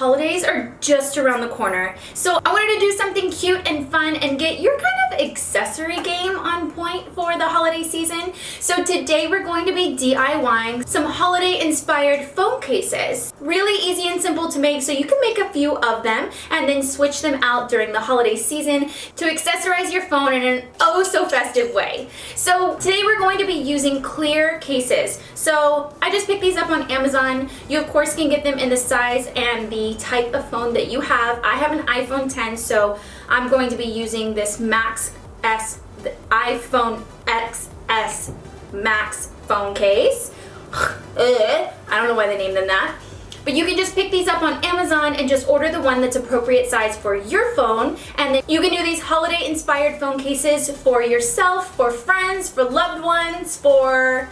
holidays are just around the corner, so I wanted to do something cute and fun and get your kind of accessory game on point for the holiday season. So today we're going to be DIYing some holiday inspired phone cases. Really easy and simple to make, so you can make a few of them and then switch them out during the holiday season to accessorize your phone in an oh so festive way. So today we're going to be using clear cases. So I just picked these up on Amazon. You of course can get them in the size and the type of phone that you have. I have an iPhone 10, so I'm going to be using this the iPhone XS Max phone case. I don't know why they named them that. But you can just pick these up on Amazon and just order the one that's appropriate size for your phone. And then you can do these holiday inspired phone cases for yourself, for friends, for loved ones, for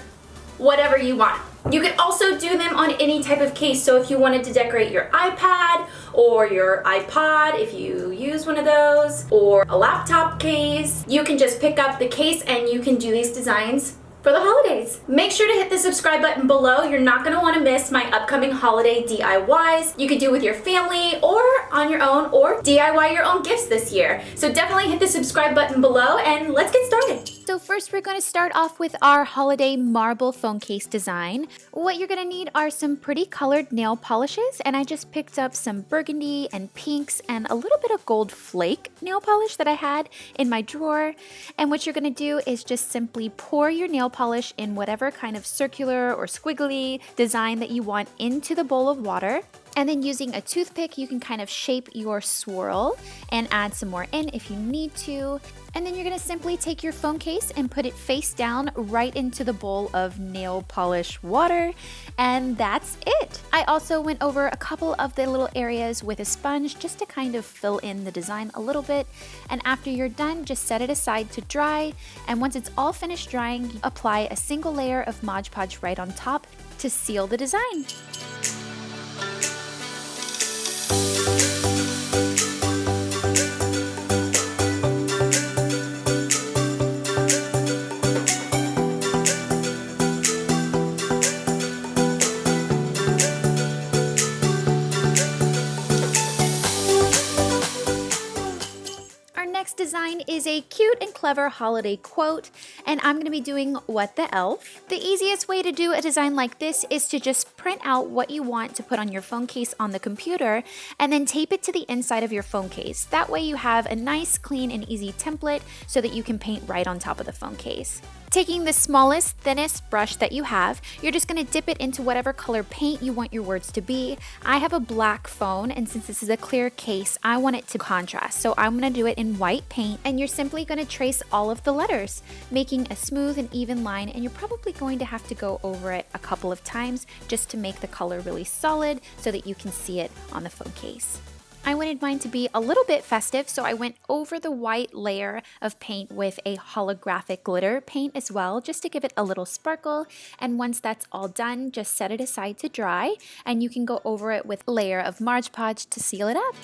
whatever you want. You can also do them on any type of case. So if you wanted to decorate your iPad or your iPod, if you use one of those, or a laptop case, you can just pick up the case and you can do these designs for the holidays. Make sure to hit the subscribe button below. You're not going to want to miss my upcoming holiday DIYs. You could do with your family or on your own, or DIY your own gifts this year. So definitely hit the subscribe button below and let's get started. So first we're going to start off with our holiday marble phone case design. What you're going to need are some pretty colored nail polishes, and I just picked up some burgundy and pinks and a little bit of gold flake nail polish that I had in my drawer. And what you're going to do is just simply pour your nail polish in whatever kind of circular or squiggly design that you want into the bowl of water. And then using a toothpick, you can kind of shape your swirl and add some more in if you need to. And then you're going to simply take your phone case and put it face down right into the bowl of nail polish water. And that's it. I also went over a couple of the little areas with a sponge just to kind of fill in the design a little bit. And after you're done, just set it aside to dry. And once it's all finished drying, you apply a single layer of Mod Podge right on top to seal the design. Design is a cute and clever holiday quote, and I'm going to be doing What the Elf. The easiest way to do a design like this is to just print out what you want to put on your phone case on the computer and then tape it to the inside of your phone case. That way you have a nice, clean, and easy template so that you can paint right on top of the phone case. Taking the smallest, thinnest brush that you have, you're just going to dip it into whatever color paint you want your words to be. I have a black phone, and since this is a clear case, I want it to contrast. So I'm going to do it in white paint, and you're simply going to trace all of the letters, making a smooth and even line, and you're probably going to have to go over it a couple of times just to make the color really solid so that you can see it on the phone case. I wanted mine to be a little bit festive, so I went over the white layer of paint with a holographic glitter paint as well, just to give it a little sparkle. And once that's all done, just set it aside to dry, and you can go over it with a layer of Mod Podge to seal it up.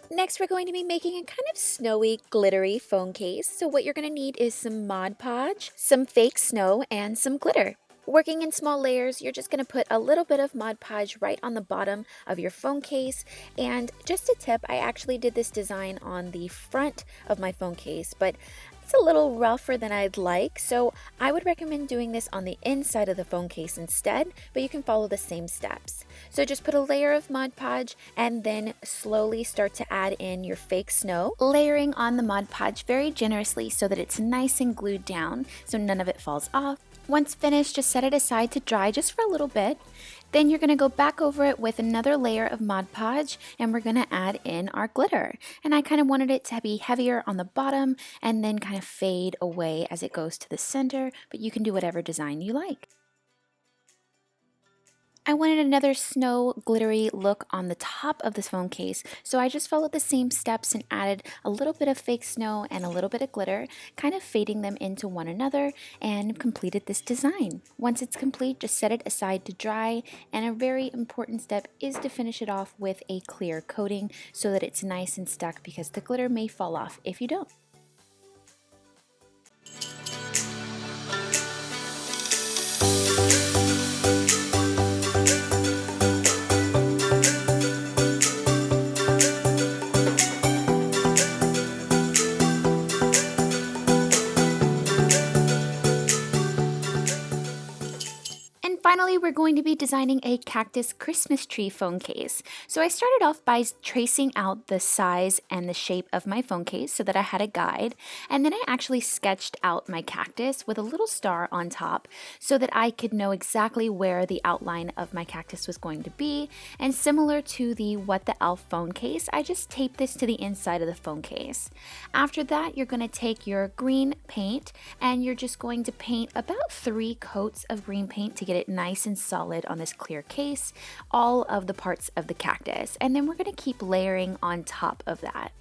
Next, we're going to be making a kind of snowy, glittery phone case. So what you're going to need is some Mod Podge, some fake snow, and some glitter. Working in small layers, you're just going to put a little bit of Mod Podge right on the bottom of your phone case. And just a tip, I actually did this design on the front of my phone case, but it's a little rougher than I'd like, so I would recommend doing this on the inside of the phone case instead, but you can follow the same steps. So just put a layer of Mod Podge and then slowly start to add in your fake snow, layering on the Mod Podge very generously so that it's nice and glued down so none of it falls off. Once finished, just set it aside to dry just for a little bit. Then you're going to go back over it with another layer of Mod Podge, and we're going to add in our glitter. And I kind of wanted it to be heavier on the bottom and then kind of fade away as it goes to the center, but you can do whatever design you like. I wanted another snow glittery look on the top of this phone case, so I just followed the same steps and added a little bit of fake snow and a little bit of glitter, kind of fading them into one another, and completed this design. Once it's complete, just set it aside to dry, and a very important step is to finish it off with a clear coating so that it's nice and stuck, because the glitter may fall off if you don't. Finally, we're going to be designing a cactus Christmas tree phone case. So I started off by tracing out the size and the shape of my phone case so that I had a guide, and then I actually sketched out my cactus with a little star on top so that I could know exactly where the outline of my cactus was going to be. And similar to the What the Elf phone case, I just taped this to the inside of the phone case. After that, you're going to take your green paint and you're just going to paint about 3 coats of green paint to get it nice and solid on this clear case, all of the parts of the cactus, and then we're going to keep layering on top of that.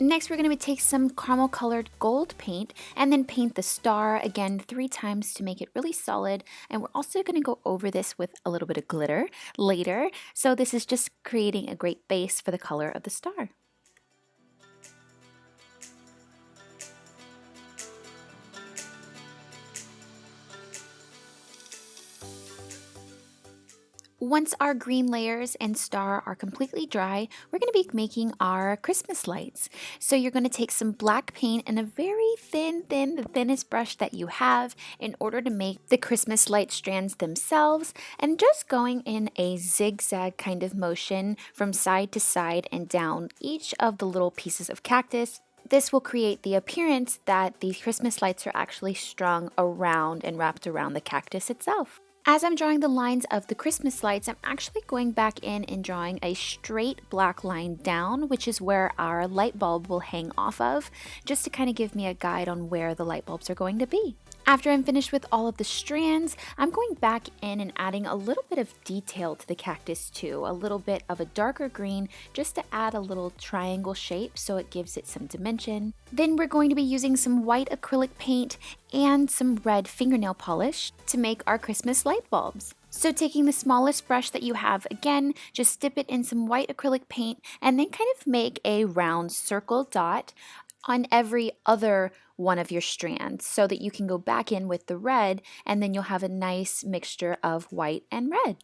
Next, we're going to take some caramel colored gold paint and then paint the star again 3 times to make it really solid. And we're also going to go over this with a little bit of glitter later. So this is just creating a great base for the color of the star. Once our green layers and star are completely dry, we're going to be making our Christmas lights. So you're going to take some black paint and a very the thinnest brush that you have in order to make the Christmas light strands themselves, and just going in a zigzag kind of motion from side to side and down each of the little pieces of cactus. This will create the appearance that the Christmas lights are actually strung around and wrapped around the cactus itself. As I'm drawing the lines of the Christmas lights, I'm actually going back in and drawing a straight black line down, which is where our light bulb will hang off of, just to kind of give me a guide on where the light bulbs are going to be. After I'm finished with all of the strands, I'm going back in and adding a little bit of detail to the cactus too, a little bit of a darker green just to add a little triangle shape so it gives it some dimension. Then we're going to be using some white acrylic paint and some red fingernail polish to make our Christmas light bulbs. So taking the smallest brush that you have, again, just dip it in some white acrylic paint and then kind of make a round circle dot on every other one of your strands so that you can go back in with the red, and then you'll have a nice mixture of white and red.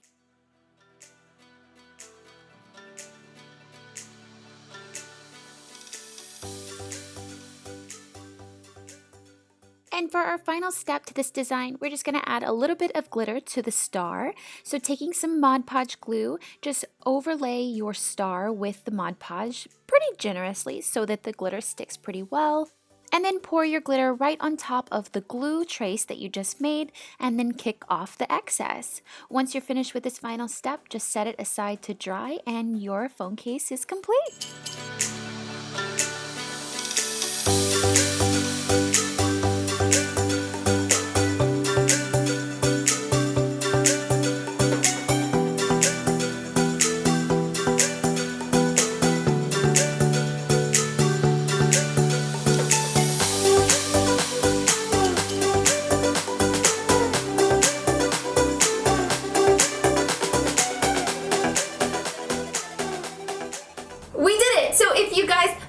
And for our final step to this design, we're just going to add a little bit of glitter to the star. So taking some Mod Podge glue, just overlay your star with the Mod Podge pretty generously so that the glitter sticks pretty well. And then pour your glitter right on top of the glue trace that you just made, and then kick off the excess. Once you're finished with this final step, just set it aside to dry and your phone case is complete.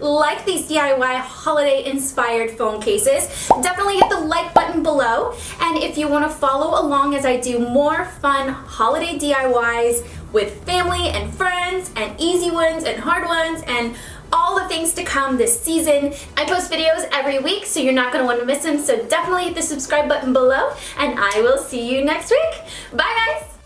Like these DIY holiday inspired phone cases, definitely hit the like button below. And if you want to follow along as I do more fun holiday DIYs with family and friends and easy ones and hard ones and all the things to come this season, I post videos every week, so you're not going to want to miss them. So definitely hit the subscribe button below, and I will see you next week. Bye guys!